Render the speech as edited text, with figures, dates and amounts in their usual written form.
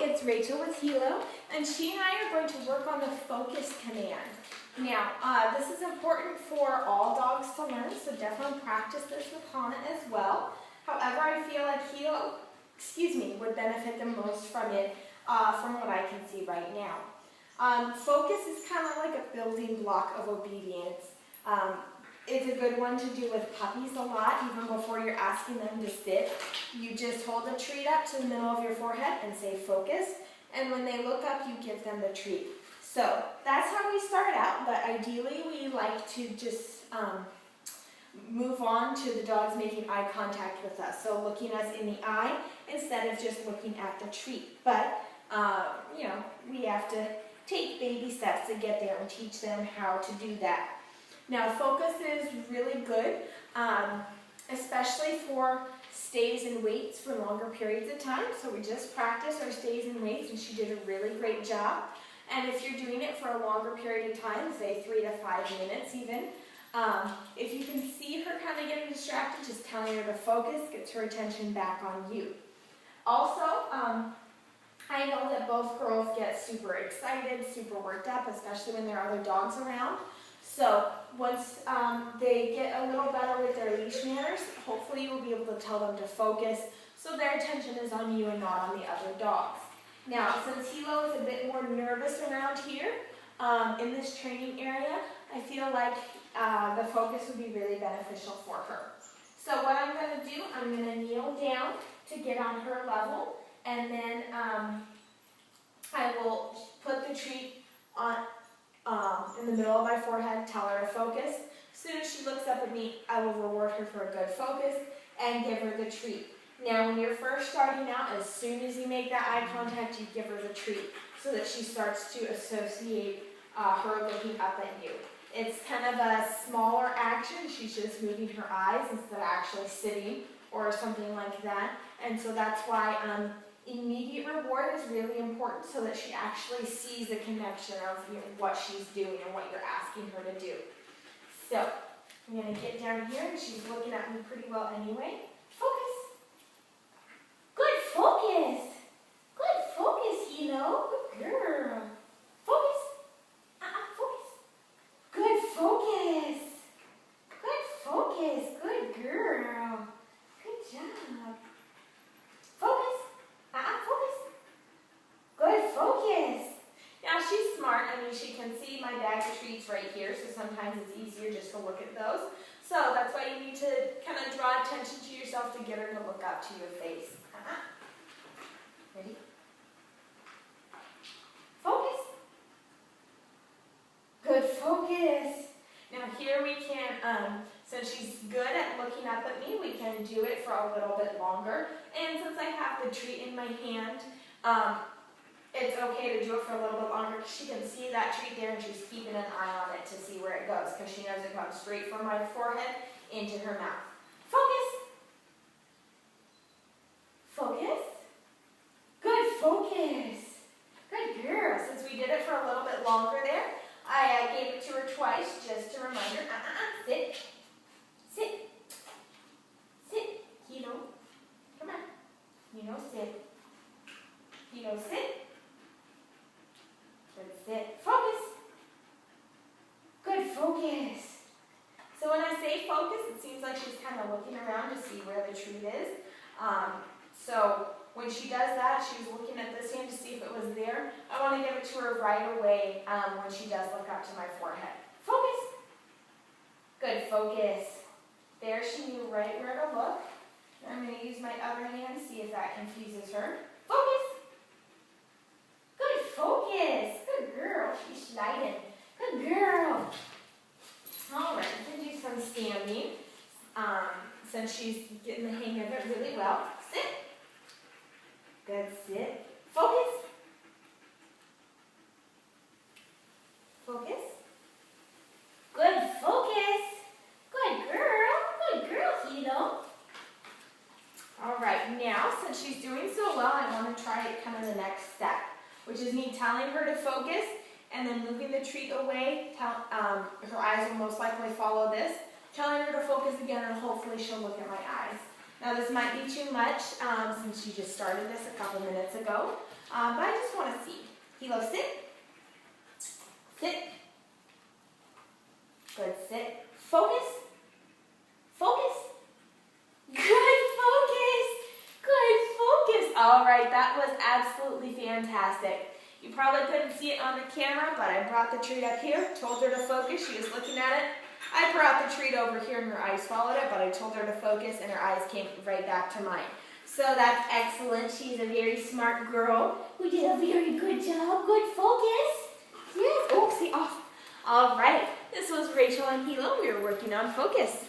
it's Rachel with Hilo, and she and I are going to work on the focus command. Now, this is important for all dogs to learn, so definitely practice this with Hana as well. However, I feel like Hilo, would benefit the most from it, from what I can see right now. Focus is kind of like a building block of obedience. It's a good one to do with puppies a lot, even before you're asking them to sit. You just hold the treat up to the middle of your forehead and say focus, and when they look up, you give them the treat. So that's how we start out, but ideally we like to just move on to the dogs making eye contact with us. So looking us in the eye instead of just looking at the treat. But, we have to take baby steps to get there and teach them how to do that. Now, focus is really good, especially for stays and waits for longer periods of time. So we just practiced our stays and waits, and she did a really great job. And if you're doing it for a longer period of time, say 3 to 5 minutes even, if you can see her kind of getting distracted, just telling her to focus gets her attention back on you. Also, I know that both girls get super excited, super worked up, especially when there are other dogs around. So once they get a little better with their leash manners, hopefully you'll be able to tell them to focus so their attention is on you and not on the other dogs. Now, since Hilo is a bit more nervous around here, in this training area, I feel like the focus would be really beneficial for her. So what I'm going to do, I'm going to kneel down to get on her level, and then I will put the treat on in the middle of my forehead, tell her to focus. As soon as she looks up at me, I will reward her for a good focus and give her the treat. Now, when you're first starting out, as soon as you make that eye contact, you give her the treat so that she starts to associate her looking up at you. It's kind of a smaller action. She's just moving her eyes instead of actually sitting or something like that. And so that's why immediate reward is really important so that she actually sees the connection of what she's doing and what you're asking her to do. So I'm going to get down here, and she's looking at me pretty well anyway. Focus. Good focus. Good focus, Hilo. Good girl. Focus. Focus. Good focus. Good focus. Good girl. Good job. Focus. Focus. Good focus. Now she's smart. I mean, she can see my bag of treats right here, so sometimes it's easier just to look at those. So that's why you need to kind of draw attention to yourself to get her to look up to your face. Ready? Focus. Good focus. Now here we can, since she's good at looking up at me, we can do it for a little bit longer. And since I have the treat in my hand, it's okay to do it for a little bit longer because she can see that treat there and she's keeping an eye on it to see where it goes because she knows it comes straight from my forehead into her mouth. Focus. Focus. Good focus. Good girl. Since we did it for a little bit longer there, I gave it to her twice just to remind her. Sit. Sit. Sit. Hilo. Come on. Hilo, sit. Hilo, sit. Good sit. Focus. Good focus. So when I say focus, it seems like she's kind of looking around to see where the treat is. So when she does that, she was looking at this hand to see if it was there. I want to give it to her right away when she does look up to my forehead. Focus. Good focus. There she knew right where to look. I'm going to use my other hand to see if that confuses her. Focus. Good focus. Good girl. She's sliding. Good girl. All right, we can do some standing since she's getting the hang of it really well. Sit. Good sit. Focus. Focus. Good focus. Good girl. Good girl, Hilo. All right, now since she's doing so well, I want to try kind of the next step, which is me telling her to focus and then moving the treat away. Her eyes will most likely follow this. Telling her to focus again, and hopefully she'll look at my eyes. Now this might be too much since you just started this a couple minutes ago, but I just want to see. Hilo, sit. Sit. Good, sit. Focus. Focus. Good focus. Good focus. All right, that was absolutely fantastic. You probably couldn't see it on the camera, but I brought the treat up here, told her to focus. She was looking at it. I brought the treat over here and her eyes followed it, but I told her to focus and her eyes came right back to mine. So that's excellent. She's a very smart girl who did a very good job. Good focus. Yes. Oh, see off. All right. This was Rachel and Hilo. We were working on focus.